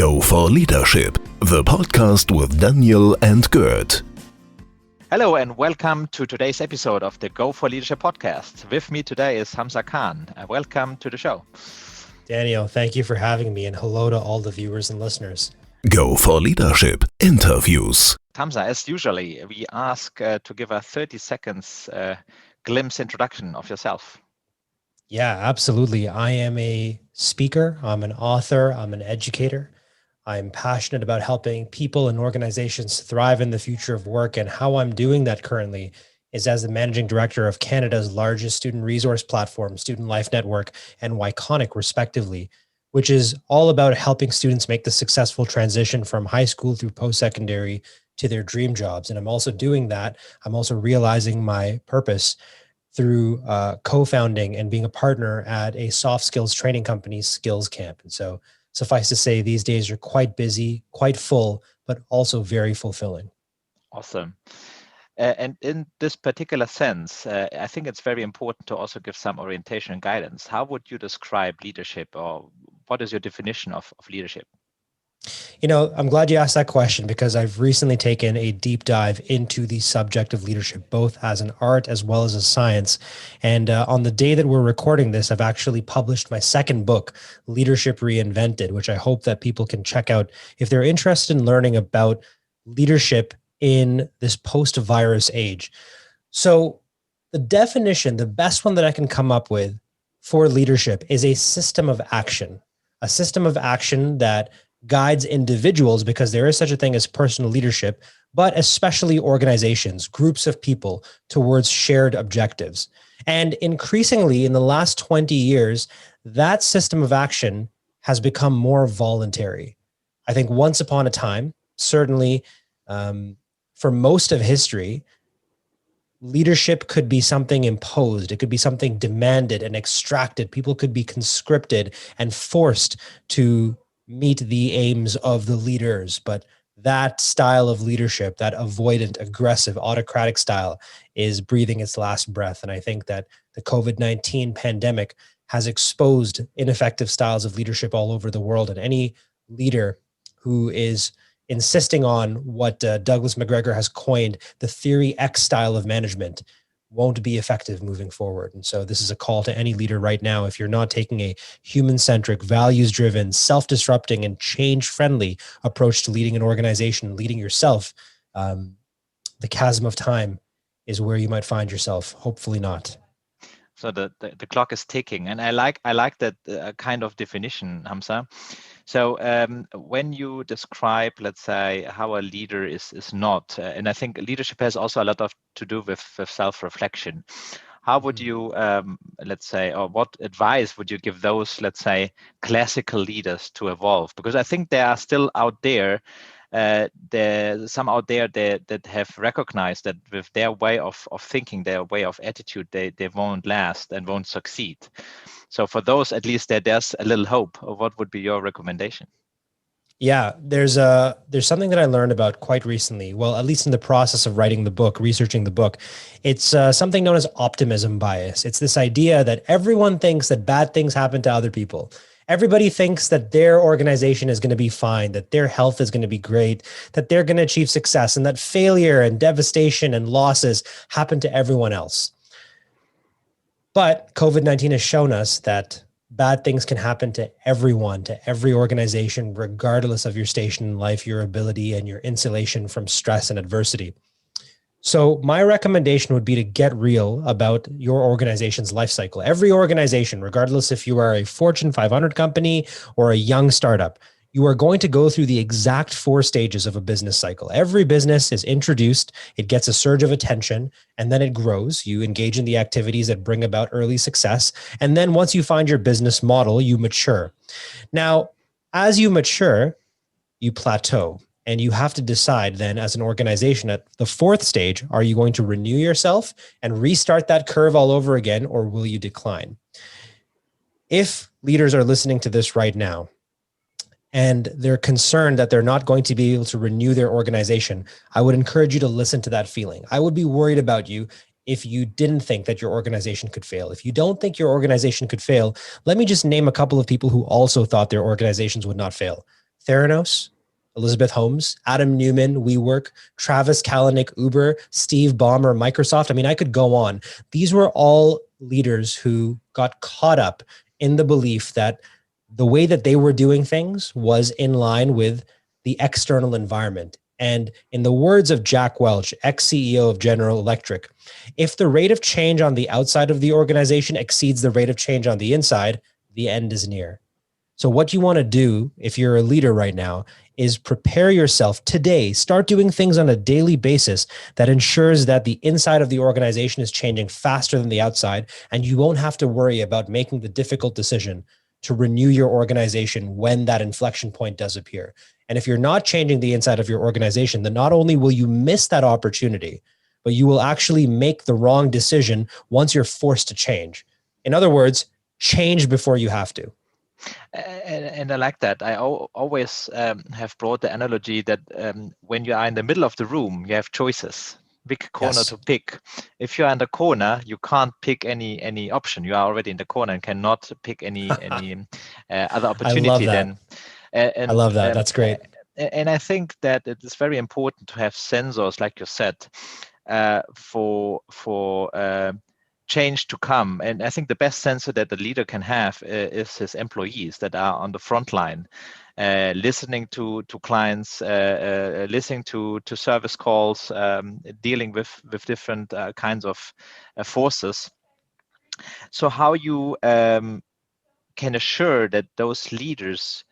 Go for Leadership, the podcast with Daniel and Gert. Hello and welcome to today's episode of the Go for Leadership podcast. With me today is Hamza Khan. Welcome to the show. Daniel, thank you for having me, and hello to all the viewers and listeners. Go for Leadership interviews. Hamza, as usually, we ask to give a 30 seconds glimpse introduction of yourself. Yeah, absolutely. I am a speaker. I'm an author. I'm an educator. I'm passionate about helping people and organizations thrive in the future of work. And how I'm doing that currently is as the managing director of Canada's largest student resource platform, Student Life Network and Wyconic, respectively, which is all about helping students make the successful transition from high school through post-secondary to their dream jobs. And I'm also doing that. I'm also realizing my purpose through co-founding and being a partner at a soft skills training company, Skills Camp. And so suffice to say, these days are quite busy, quite full, but also very fulfilling. Awesome. And in this particular sense, I think it's very important to also give some orientation and guidance. How would you describe leadership, or what is your definition of leadership? You know, I'm glad you asked that question, because I've recently taken a deep dive into the subject of leadership, both as an art as well as a science. And on the day that we're recording this, I've actually published my second book, Leadership Reinvented, which I hope that people can check out if they're interested in learning about leadership in this post-virus age. So the definition, the best one that I can come up with for leadership, is a system of action that guides individuals, because there is such a thing as personal leadership, but especially organizations, groups of people, towards shared objectives. And increasingly in the last 20 years, that system of action has become more voluntary. I think once upon a time, certainly for most of history, leadership could be something imposed. It could be something demanded and extracted. People could be conscripted and forced to meet the aims of the leaders. But that style of leadership, that avoidant, aggressive, autocratic style, is breathing its last breath. And I think that the COVID-19 pandemic has exposed ineffective styles of leadership all over the world. And any leader who is insisting on what Douglas McGregor has coined the Theory X style of management won't be effective moving forward. And so this is a call to any leader right now. If you're not taking a human-centric, values-driven, self-disrupting, and change-friendly approach to leading an organization, leading yourself, the chasm of time is where you might find yourself. Hopefully not. So the clock is ticking, and I like that kind of definition, Hamza. So when you describe, let's say, how a leader is not, and I think leadership has also a lot to do with self-reflection. How would you, let's say, or what advice would you give those, let's say, classical leaders to evolve? Because I think there are still out there, there's some out there that have recognized that with their way of thinking, their way of attitude, they won't last and won't succeed. So for those, at least there's a little hope. What would be your recommendation? Yeah, there's something that I learned about quite recently. Well, at least in the process of writing the book, researching the book, it's something known as optimism bias. It's this idea that everyone thinks that bad things happen to other people. Everybody thinks that their organization is going to be fine, that their health is going to be great, that they're going to achieve success, and that failure and devastation and losses happen to everyone else. But COVID-19 has shown us that bad things can happen to everyone, to every organization, regardless of your station in life, your ability, and your insulation from stress and adversity. So my recommendation would be to get real about your organization's life cycle. Every organization, regardless if you are a Fortune 500 company or a young startup, you are going to go through the exact 4 stages of a business cycle. Every business is introduced, it gets a surge of attention, and then it grows. You engage in the activities that bring about early success. And then once you find your business model, you mature. Now, as you mature, you plateau. And you have to decide then as an organization at the 4th stage, are you going to renew yourself and restart that curve all over again, or will you decline? If leaders are listening to this right now, and they're concerned that they're not going to be able to renew their organization, I would encourage you to listen to that feeling. I would be worried about you if you didn't think that your organization could fail. If you don't think your organization could fail, let me just name a couple of people who also thought their organizations would not fail. Theranos, Elizabeth Holmes, Adam Newman, WeWork, Travis Kalanick, Uber, Steve Ballmer, Microsoft. I mean, I could go on. These were all leaders who got caught up in the belief that the way that they were doing things was in line with the external environment. And in the words of Jack Welch, ex-CEO of General Electric, if the rate of change on the outside of the organization exceeds the rate of change on the inside, the end is near. So what you want to do if you're a leader right now is prepare yourself today. Start doing things on a daily basis that ensures that the inside of the organization is changing faster than the outside, and you won't have to worry about making the difficult decision to renew your organization when that inflection point does appear. And if you're not changing the inside of your organization, then not only will you miss that opportunity, but you will actually make the wrong decision once you're forced to change. In other words, change before you have to. And I like that. I always have brought the analogy that when you are in the middle of the room, you have choices, big corner to pick. If you are in the corner, you can't pick any option. You are already in the corner and cannot pick any other opportunity. I love that. Then. I love that. That's great. And I think that it is very important to have sensors, like you said, for change to come. And I think the best sensor that the leader can have is his employees that are on the front line, listening to clients, listening to service calls, dealing with different kinds of forces. So how you can assure that those leaders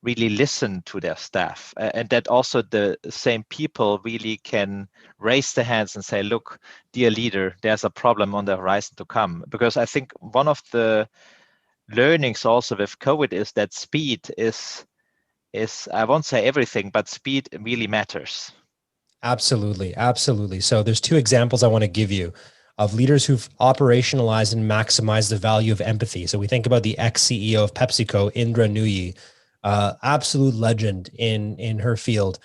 really listen to their staff, and that also the same people really can raise their hands and say, look, dear leader, there's a problem on the horizon to come. Because I think one of the learnings also with COVID is that speed is I won't say everything, but speed really matters. Absolutely. Absolutely. So there's two examples I want to give you of leaders who've operationalized and maximized the value of empathy. So we think about the ex-CEO of PepsiCo, Indra Nooyi, absolute legend in her field,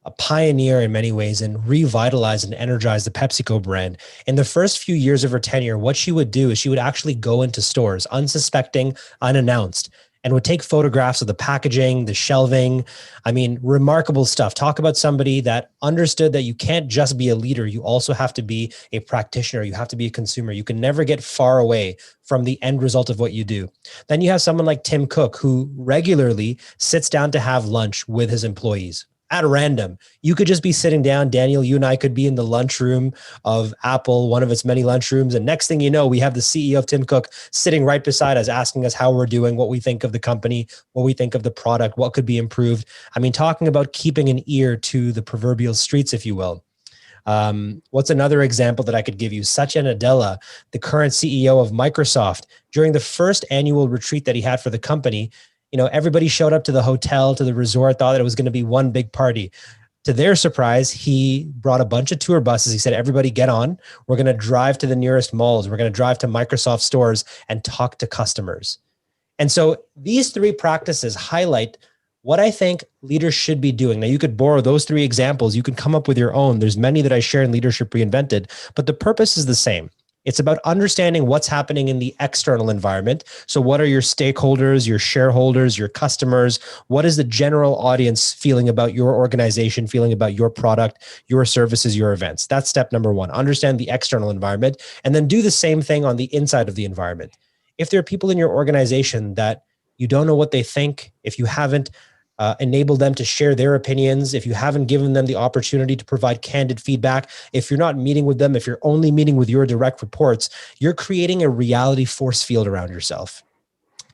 a pioneer in many ways, and revitalized and energized the PepsiCo brand. In the first few years of her tenure, what she would do is she would actually go into stores, unsuspecting, unannounced, and would take photographs of the packaging, the shelving. I mean, remarkable stuff. Talk about somebody that understood that you can't just be a leader. You also have to be a practitioner. You have to be a consumer. You can never get far away from the end result of what you do. Then you have someone like Tim Cook, who regularly sits down to have lunch with his employees. At random. You could just be sitting down, Daniel, you and I could be in the lunchroom of Apple, one of its many lunchrooms. And next thing you know, we have the CEO of Tim Cook sitting right beside us, asking us how we're doing, what we think of the company, what we think of the product, what could be improved. I mean, talking about keeping an ear to the proverbial streets, if you will. What's another example that I could give you? Satya Nadella, the current CEO of Microsoft, during the first annual retreat that he had for the company, you know, everybody showed up to the hotel, to the resort, thought that it was going to be one big party. To their surprise, he brought a bunch of tour buses. He said, everybody get on. We're going to drive to the nearest malls. We're going to drive to Microsoft stores and talk to customers. And so these three practices highlight what I think leaders should be doing. Now, you could borrow those three examples. You can come up with your own. There's many that I share in Leadership Reinvented, but the purpose is the same. It's about understanding what's happening in the external environment. So what are your stakeholders, your shareholders, your customers? What is the general audience feeling about your organization, feeling about your product, your services, your events? That's step number one. Understand the external environment, and then do the same thing on the inside of the environment. If there are people in your organization that you don't know what they think, if you haven't enable them to share their opinions, if you haven't given them the opportunity to provide candid feedback, if you're not meeting with them, if you're only meeting with your direct reports, you're creating a reality force field around yourself.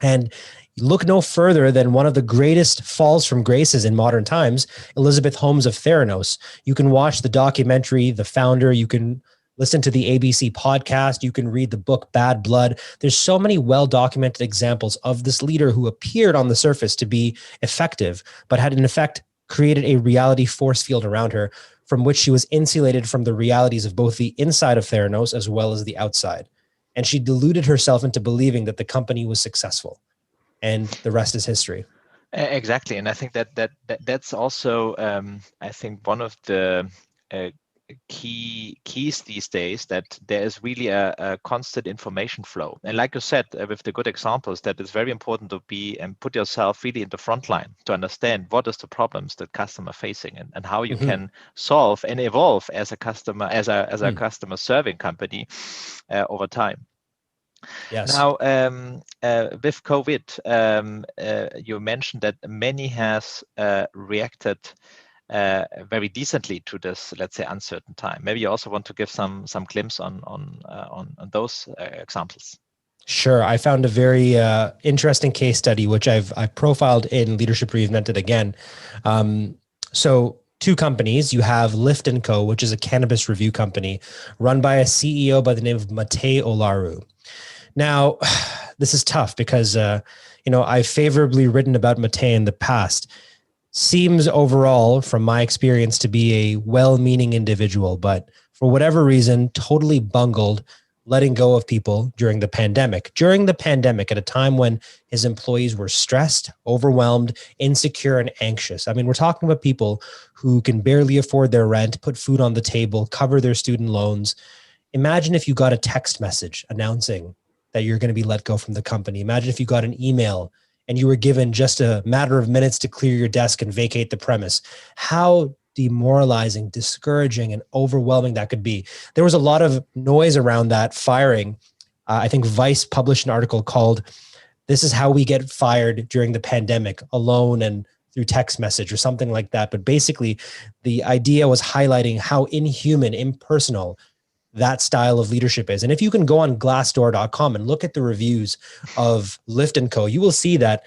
And look no further than one of the greatest falls from graces in modern times, Elizabeth Holmes of Theranos. You can watch the documentary, The Founder. You can listen to the ABC podcast. You can read the book, Bad Blood. There's so many well-documented examples of this leader who appeared on the surface to be effective, but had in effect created a reality force field around her from which she was insulated from the realities of both the inside of Theranos as well as the outside. And she deluded herself into believing that the company was successful. And the rest is history. Exactly. And I think that's also, I think, one of the keys these days, that there is really a constant information flow. And like you said, with the good examples, that it's very important to be and put yourself really in the front line to understand what is the problems that customer facing, and how you can solve and evolve as a customer, as a customer serving company over time. Yes. Now, with COVID, you mentioned that many has reacted very decently to this, let's say, uncertain time. Maybe you also want to give some glimpse on those examples. Sure. I found a very interesting case study, which I've profiled in Leadership Reinvented again. So two companies, you have Lyft & Co., which is a cannabis review company run by a CEO by the name of Matej Olaru. Now, this is tough because, I've favorably written about Matej in the past. Seems overall, from my experience, to be a well-meaning individual, but for whatever reason, totally bungled letting go of people during the pandemic. During the pandemic, at a time when his employees were stressed, overwhelmed, insecure, and anxious. I mean, we're talking about people who can barely afford their rent, put food on the table, cover their student loans. Imagine if you got a text message announcing that you're going to be let go from the company. Imagine if you got an email and you were given just a matter of minutes to clear your desk and vacate the premise. How demoralizing, discouraging, and overwhelming that could be. There was a lot of noise around that firing. I think Vice published an article called "This is How We Get Fired During the Pandemic, Alone and Through Text Message," or something like that. But basically, the idea was highlighting how inhuman, impersonal that style of leadership is. And if you can go on glassdoor.com and look at the reviews of Lyft & Co., you will see that,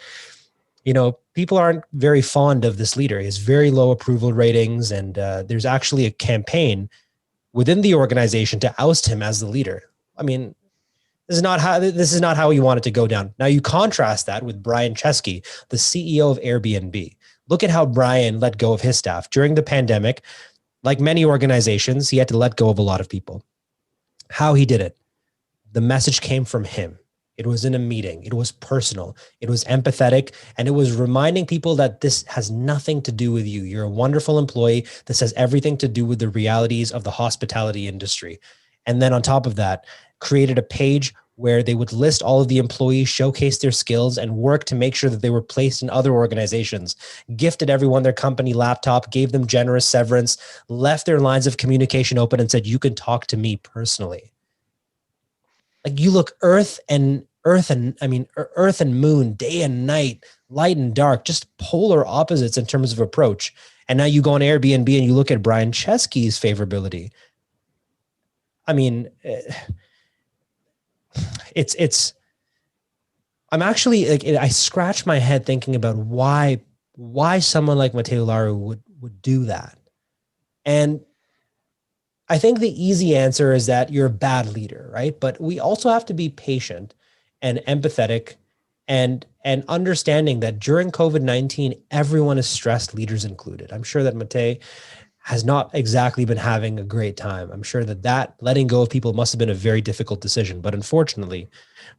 people aren't very fond of this leader. He has very low approval ratings. And there's actually a campaign within the organization to oust him as the leader. I mean, this is not how you want it to go down. Now you contrast that with Brian Chesky, the CEO of Airbnb. Look at how Brian let go of his staff during the pandemic. Like many organizations, he had to let go of a lot of people. How he did it, the message came from him. It was in a meeting. It was personal. It was empathetic. And it was reminding people that this has nothing to do with you. You're a wonderful employee. This has everything to do with the realities of the hospitality industry. And then on top of that, created a page where they would list all of the employees, showcase their skills, and work to make sure that they were placed in other organizations, gifted everyone their company laptop, gave them generous severance, left their lines of communication open, and said, "You can talk to me personally." Like, you look earth and moon, day and night, light and dark, just polar opposites in terms of approach. And now you go on Airbnb and you look at Brian Chesky's favorability. I mean, I'm actually like, I scratch my head thinking about why someone like Matej Olaru would do that. And I think the easy answer is that you're a bad leader, right? But we also have to be patient and empathetic and understanding that during COVID-19, everyone is stressed, leaders included. I'm sure that Matej has not exactly been having a great time. I'm sure that letting go of people must have been a very difficult decision. But unfortunately,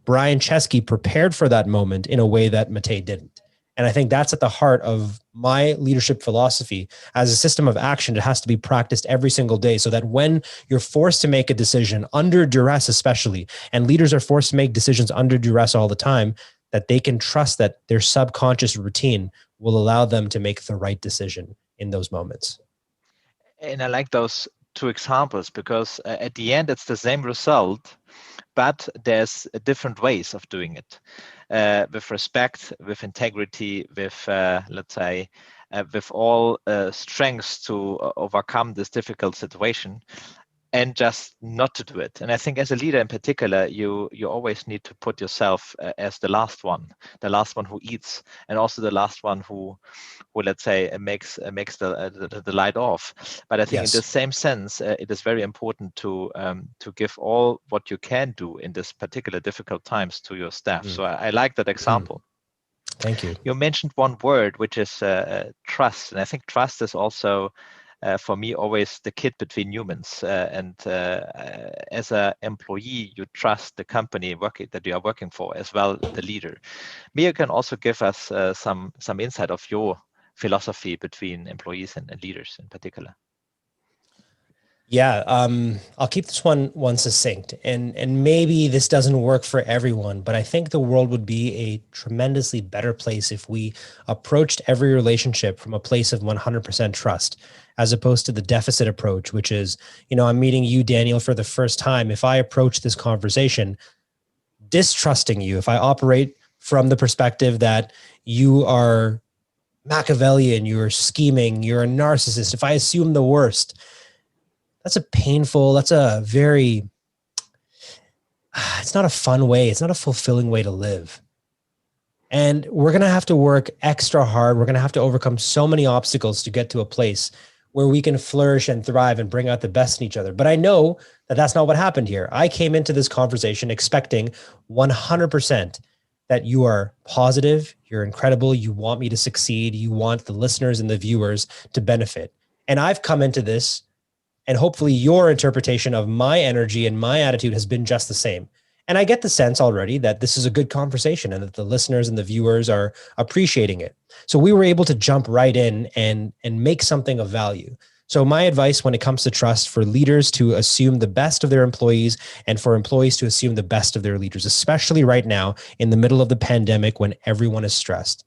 Brian Chesky prepared for that moment in a way that Matej didn't. And I think that's at the heart of my leadership philosophy. As a system of action, it has to be practiced every single day so that when you're forced to make a decision under duress, especially, and leaders are forced to make decisions under duress all the time, that they can trust that their subconscious routine will allow them to make the right decision in those moments. And I like those two examples because at the end, it's the same result, but there's different ways of doing it. With respect, with integrity, with, let's say, with all strengths to overcome this difficult situation, and just not to do it. And I think as a leader in particular, you always need to put yourself as the last one who eats, and also the last one who let's say makes the light off. But I think Yes. in the same sense, it is very important to give all what you can do in this particular difficult times to your staff. So I like that example. Thank you. You mentioned one word, which is trust, and I think trust is also for me always the kid between humans. And as an employee, you trust the company that you are working for, as well the leader. Maybe you can also give us some insight of your philosophy between employees and leaders in particular. Yeah, I'll keep this one succinct, and maybe this doesn't work for everyone, but I think the world would be a tremendously better place if we approached every relationship from a place of 100% trust, as opposed to the deficit approach, which is, I'm meeting you, Daniel, for the first time. If I approach this conversation distrusting you, if I operate from the perspective that you are Machiavellian, you're scheming, you're a narcissist, if I assume the worst, that's a very, it's not a fun way. It's not a fulfilling way to live. And we're going to have to work extra hard. We're going to have to overcome so many obstacles to get to a place where we can flourish and thrive and bring out the best in each other. But I know that that's not what happened here. I came into this conversation expecting 100% that you are positive, you're incredible, you want me to succeed, you want the listeners and the viewers to benefit. And I've come into this, and hopefully your interpretation of my energy and my attitude has been just the same. And I get the sense already that this is a good conversation and that the listeners and the viewers are appreciating it. So we were able to jump right in and make something of value. So my advice when it comes to trust, for leaders to assume the best of their employees and for employees to assume the best of their leaders, especially right now in the middle of the pandemic when everyone is stressed.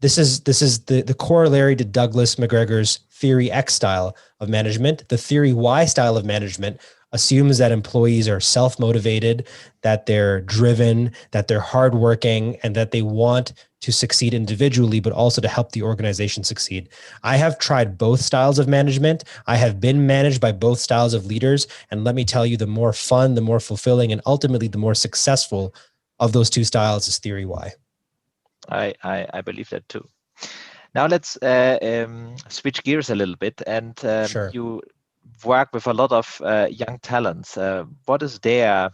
This is the corollary to Douglas McGregor's Theory X style of management. The Theory Y style of management assumes that employees are self-motivated, that they're driven, that they're hardworking, and that they want to succeed individually, but also to help the organization succeed. I have tried both styles of management. I have been managed by both styles of leaders. And let me tell you, the more fun, the more fulfilling, and ultimately the more successful of those two styles is Theory Y. I believe that too. Now let's switch gears a little bit, and Sure. You work with a lot of young talents. What is their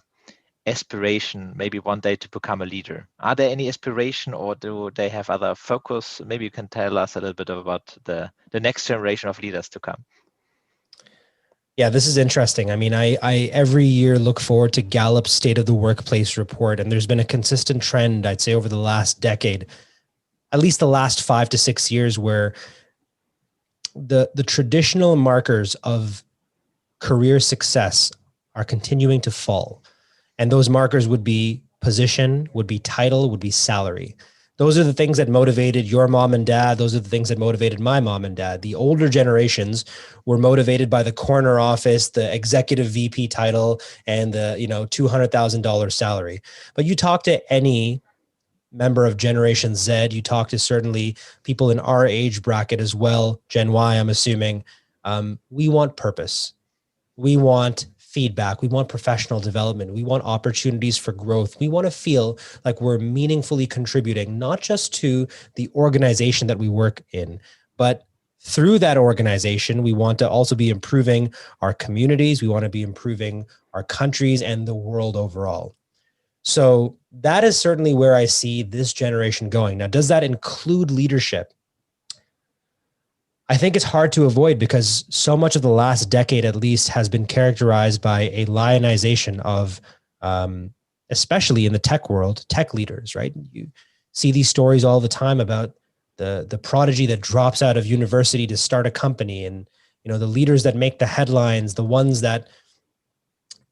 aspiration, maybe one day to become a leader? Are there any aspiration, or do they have other focus? Maybe you can tell us a little bit about the next generation of leaders to come. Yeah, this is interesting. I mean, I every year look forward to Gallup's State of the Workplace report, and there's been a consistent trend, I'd say, over the last decade, at least the last 5 to 6 years, where the traditional markers of career success are continuing to fall. And those markers would be position, would be title, would be salary. Those are the things that motivated your mom and dad. Those are the things that motivated my mom and dad. The older generations were motivated by the corner office, the executive VP title, and the $200,000 salary. But you talk to any member of Generation Z, you talk to certainly people in our age bracket as well, Gen Y, I'm assuming, we want purpose. We want feedback. We want professional development. We want opportunities for growth. We want to feel like we're meaningfully contributing, not just to the organization that we work in, but through that organization, we want to also be improving our communities. We want to be improving our countries and the world overall. So that is certainly where I see this generation going. Now, does that include leadership? I think it's hard to avoid because so much of the last decade, at least, has been characterized by a lionization of, especially in the tech world, tech leaders, right? You see these stories all the time about the prodigy that drops out of university to start a company, and the leaders that make the headlines, the ones that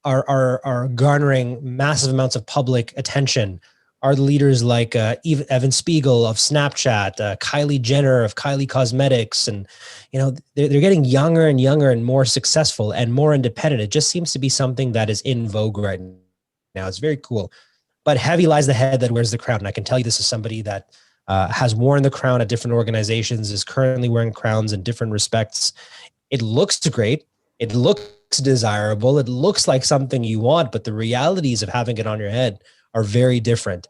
are garnering massive amounts of public attention, are the leaders like Evan Spiegel of Snapchat, Kylie Jenner of Kylie Cosmetics. And, they're getting younger and younger and more successful and more independent. It just seems to be something that is in vogue right now. It's very cool. But heavy lies the head that wears the crown. And I can tell you this is somebody that has worn the crown at different organizations, is currently wearing crowns in different respects. It looks great. It looks desirable. It looks like something you want, but the realities of having it on your head are very different.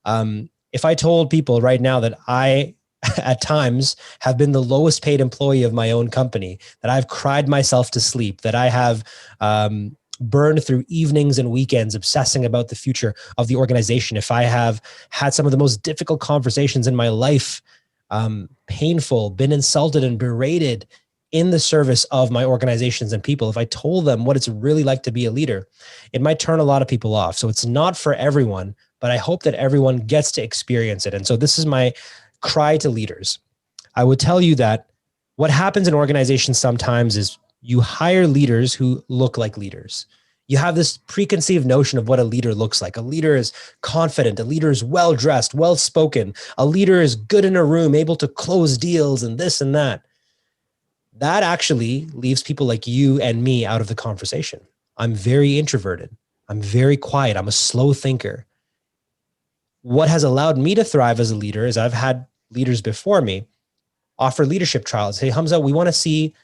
If I told people right now that I, at times, have been the lowest paid employee of my own company, that I've cried myself to sleep, that I have burned through evenings and weekends obsessing about the future of the organization, if I have had some of the most difficult conversations in my life, painful, been insulted and berated in the service of my organizations and people, if I told them what it's really like to be a leader, it might turn a lot of people off. So it's not for everyone, but I hope that everyone gets to experience it. And so this is my cry to leaders. I would tell you that what happens in organizations sometimes is you hire leaders who look like leaders. You have this preconceived notion of what a leader looks like. A leader is confident. A leader is well-dressed, well-spoken. A leader is good in a room, able to close deals and this and that. That actually leaves people like you and me out of the conversation. I'm very introverted. I'm very quiet. I'm a slow thinker. What has allowed me to thrive as a leader is I've had leaders before me offer leadership trials. Hey, Hamza, we want to see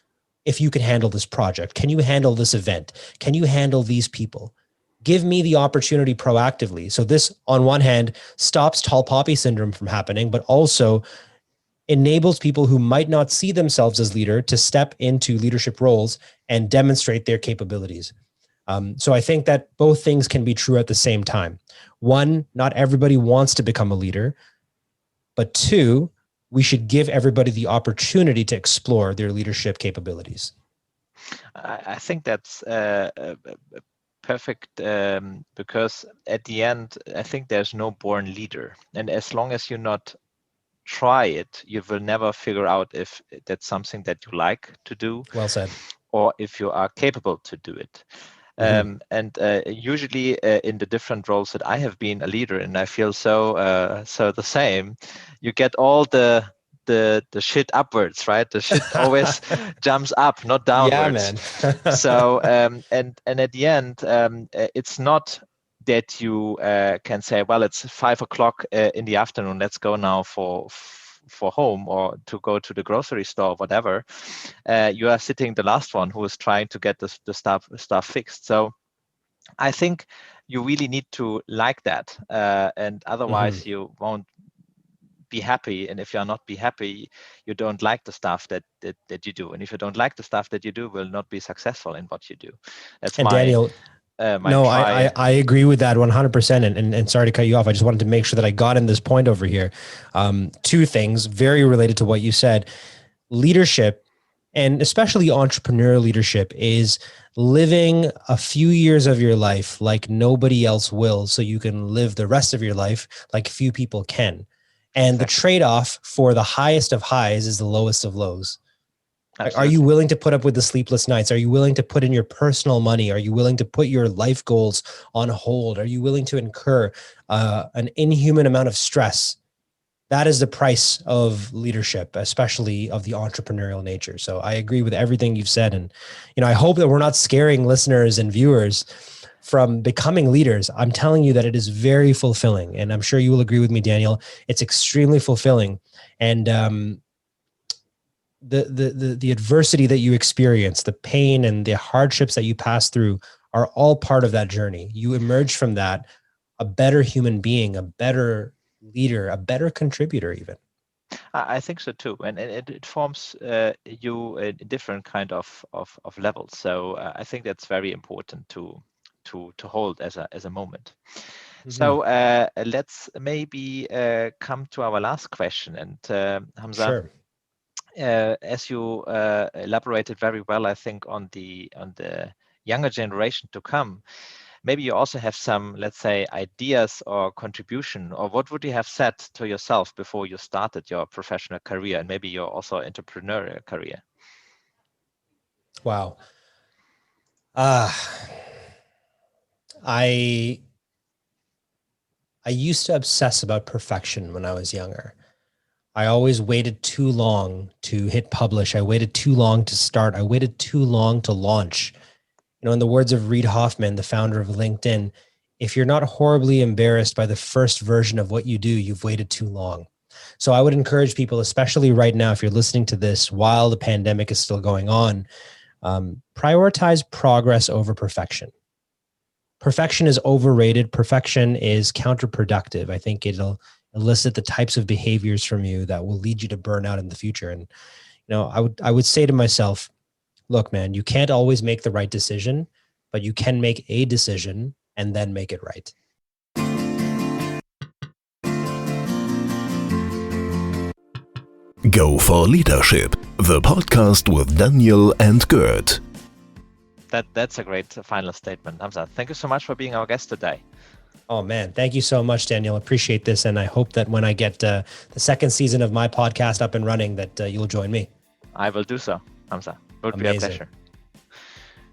if you can handle this project. Can you handle this event? Can you handle these people? Give me the opportunity proactively. So this, on one hand, stops tall poppy syndrome from happening, but also enables people who might not see themselves as leader to step into leadership roles and demonstrate their capabilities. So I think that both things can be true at the same time. One, not everybody wants to become a leader, but two, we should give everybody the opportunity to explore their leadership capabilities. I think that's perfect because at the end, I think there's no born leader. And as long as you not try it, you will never figure out if that's something that you like to do. Well said. Or if you are capable to do it. And usually in the different roles that I have been a leader, and I feel so the same, you get all the shit upwards, right? The shit always jumps up, not downwards. Yeah, man. So and at the end, it's not that you can say, well, it's 5 o'clock in the afternoon. Let's go now for home or to go to the grocery store, whatever. You are sitting the last one who is trying to get the stuff fixed. So I think you really need to like that, and otherwise you won't be happy. And if you're not be happy, you don't like the stuff that you do. And if you don't like the stuff that you do, will not be successful in what you do. That's and my Daniel, no, I agree with that 100%. And sorry to cut you off. I just wanted to make sure that I got in this point over here. Two things very related to what you said. Leadership, and especially entrepreneurial leadership, is living a few years of your life like nobody else will, so you can live the rest of your life like few people can. And the trade-off for the highest of highs is the lowest of lows. Absolutely. Are you willing to put up with the sleepless nights? Are you willing to put in your personal money? Are you willing to put your life goals on hold? Are you willing to incur an inhuman amount of stress? That is the price of leadership, especially of the entrepreneurial nature. So I agree with everything you've said. And, I hope that we're not scaring listeners and viewers from becoming leaders. I'm telling you that it is very fulfilling. And I'm sure you will agree with me, Daniel. It's extremely fulfilling. And the adversity that you experience, the pain and the hardships that you pass through are all part of that journey. You emerge from that a better human being, a better leader, a better contributor even. I think so too. And it forms you a different kind of levels. So I think that's very important to hold as a moment. Mm-hmm. So let's maybe come to our last question. And Hamza, sure. As you elaborated very well, I think on the younger generation to come, maybe you also have some, let's say, ideas or contribution, or what would you have said to yourself before you started your professional career and maybe your also entrepreneurial career? Wow. I used to obsess about perfection when I was younger. I always waited too long to hit publish. I waited too long to start. I waited too long to launch. In the words of Reid Hoffman, the founder of LinkedIn, if you're not horribly embarrassed by the first version of what you do, you've waited too long. So I would encourage people, especially right now, if you're listening to this while the pandemic is still going on, prioritize progress over perfection. Perfection is overrated. Perfection is counterproductive. I think it'll elicit the types of behaviors from you that will lead you to burnout in the future. And, I would say to myself, look, man, you can't always make the right decision, but you can make a decision and then make it right. Go for Leadership, the podcast with Daniel and Gert. That's a great final statement, Hamza. Thank you so much for being our guest today. Oh, man. Thank you so much, Daniel. Appreciate this. And I hope that when I get the second season of my podcast up and running, that you'll join me. I will do so, Hamza. It would be a pleasure.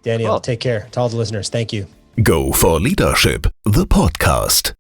Daniel, Cool. take care. To all the listeners, thank you. Go for Leadership, the podcast.